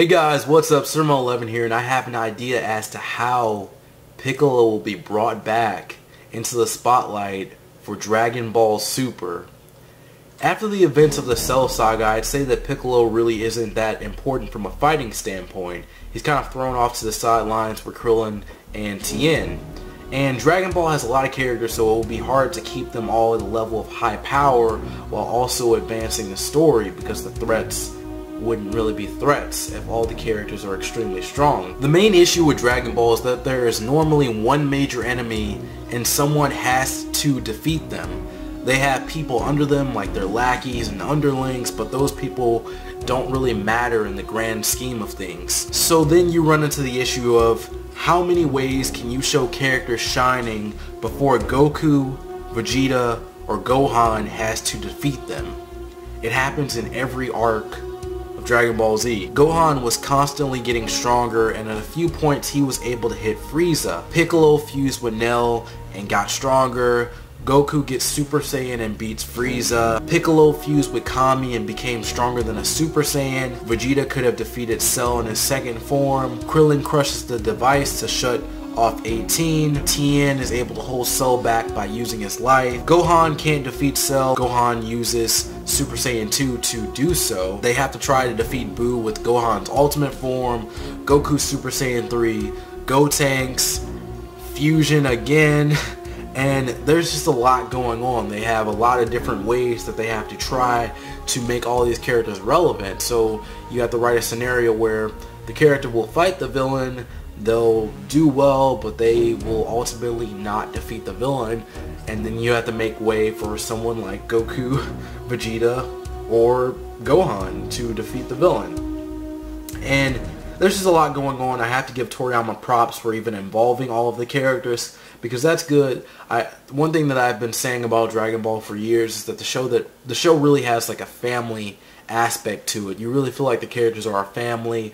Hey guys, what's up? Surmo11 here, and I have an idea as to how Piccolo will be brought back into the spotlight for Dragon Ball Super. After the events of the Cell Saga, I'd say that Piccolo really isn't that important from a fighting standpoint. He's kind of thrown off to the sidelines for Krillin and Tien. And Dragon Ball has a lot of characters, so it will be hard to keep them all at a level of high power while also advancing the story, because the threats wouldn't really be threats if all the characters are extremely strong. The main issue with Dragon Ball is that there is normally one major enemy and someone has to defeat them. They have people under them like their lackeys and underlings, but those people don't really matter in the grand scheme of things. So then you run into the issue of how many ways can you show characters shining before Goku, Vegeta, or Gohan has to defeat them. It happens in every arc of Dragon Ball Z. Gohan was constantly getting stronger, and at a few points he was able to hit Frieza. Piccolo fused with Nell and got stronger. Goku gets Super Saiyan and beats Frieza. Piccolo fused with Kami and became stronger than a Super Saiyan. Vegeta could have defeated Cell in his second form. Krillin crushes the device to shut off 18. Tien is able to hold Cell back by using his life. Gohan can't defeat Cell. Gohan uses Super Saiyan 2 to do so. They have to try to defeat Buu with Gohan's ultimate form. Goku Super Saiyan 3. Gotenks. Fusion again. And there's just a lot going on. They have a lot of different ways that they have to try to make all these characters relevant. So you have to write a scenario where the character will fight the villain, they'll do well, but they will ultimately not defeat the villain. And then you have to make way for someone like Goku, Vegeta, or Gohan to defeat the villain. And there's just a lot going on. I have to give Toriyama props for even involving all of the characters, because that's good. One thing that I've been saying about Dragon Ball for years is that the show really has like a family aspect to it. You really feel like the characters are a family.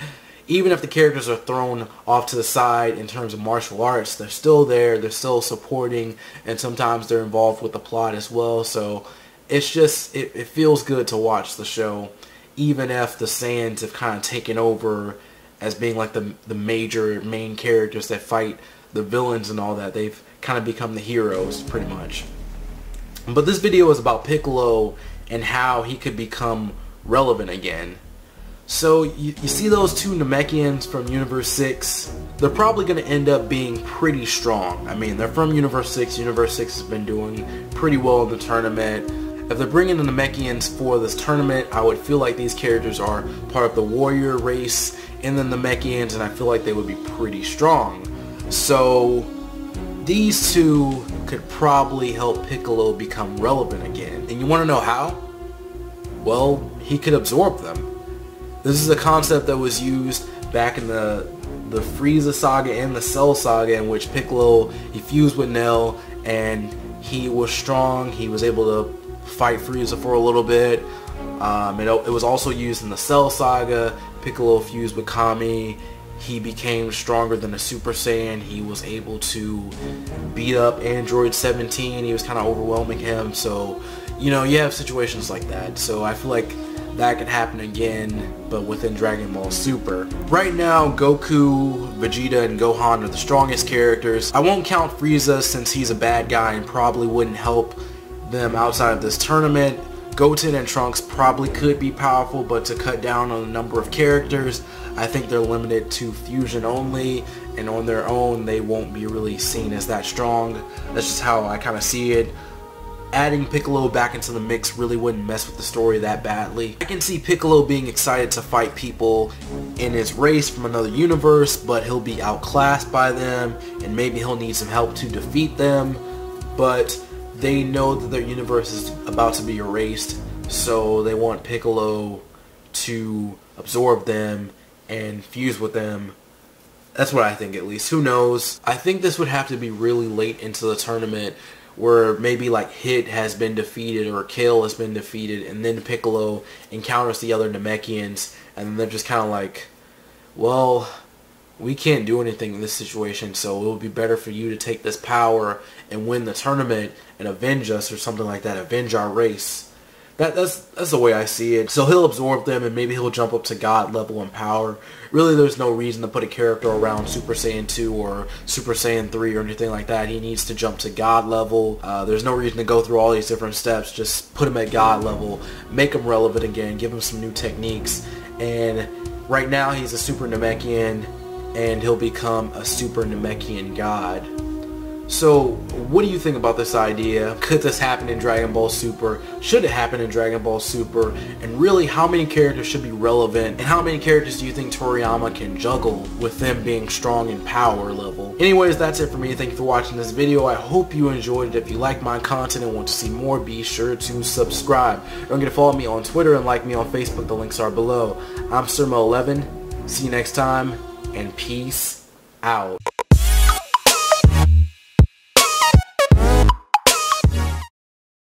Even if the characters are thrown off to the side in terms of martial arts, they're still there, they're still supporting, and sometimes they're involved with the plot as well. So it's just, it feels good to watch the show, even if the Saiyans have kind of taken over as being like the main characters that fight the villains and all that. They've kind of become the heroes pretty much. But this video is about Piccolo and how he could become relevant again. So you see those two Namekians from Universe 6, they're probably going to end up being pretty strong. I mean, they're from Universe 6. Universe 6 has been doing pretty well in the tournament. If they're bringing the Namekians for this tournament, I would feel like these characters are part of the warrior race in the Namekians, and I feel like they would be pretty strong. So these two could probably help Piccolo become relevant again. And you want to know how? Well, he could absorb them. This is a concept that was used back in the Frieza saga and the Cell saga, in which Piccolo, he fused with Nell and he was strong. He was able to fight Frieza for a little bit. It was also used in the Cell saga. Piccolo fused with Kami. He became stronger than a Super Saiyan. He was able to beat up Android 17. He was kind of overwhelming him. So, you know, you have situations like that. So I feel like that could happen again, but within Dragon Ball Super. Right now, Goku, Vegeta, and Gohan are the strongest characters. I won't count Frieza since he's a bad guy and probably wouldn't help them outside of this tournament. Goten and Trunks probably could be powerful, but to cut down on the number of characters, I think they're limited to fusion only, and on their own they won't be really seen as that strong. That's just how I kind of see it. Adding Piccolo back into the mix really wouldn't mess with the story that badly. I can see Piccolo being excited to fight people in his race from another universe, but he'll be outclassed by them, and maybe he'll need some help to defeat them. But they know that their universe is about to be erased, so they want Piccolo to absorb them and fuse with them. That's what I think, at least. Who knows? I think this would have to be really late into the tournament, where maybe like Hit has been defeated or Kale has been defeated, and then Piccolo encounters the other Namekians, and they're just kind of like, well, we can't do anything in this situation, so it would be better for you to take this power and win the tournament and avenge us or something like that, avenge our race. That's the way I see it. So he'll absorb them and maybe he'll jump up to God level in power. Really, there's no reason to put a character around Super Saiyan 2 or Super Saiyan 3 or anything like that. He needs to jump to God level. There's no reason to go through all these different steps. Just put him at God level, make him relevant again, give him some new techniques. And right now he's a Super Namekian, and he'll become a Super Namekian God. So, what do you think about this idea? Could this happen in Dragon Ball Super? Should it happen in Dragon Ball Super? And really, how many characters should be relevant? And how many characters do you think Toriyama can juggle with them being strong in power level? Anyways, that's it for me. Thank you for watching this video. I hope you enjoyed it. If you like my content and want to see more, be sure to subscribe. Don't forget to follow me on Twitter and like me on Facebook. The links are below. I'm Surmo11. See you next time, and peace out.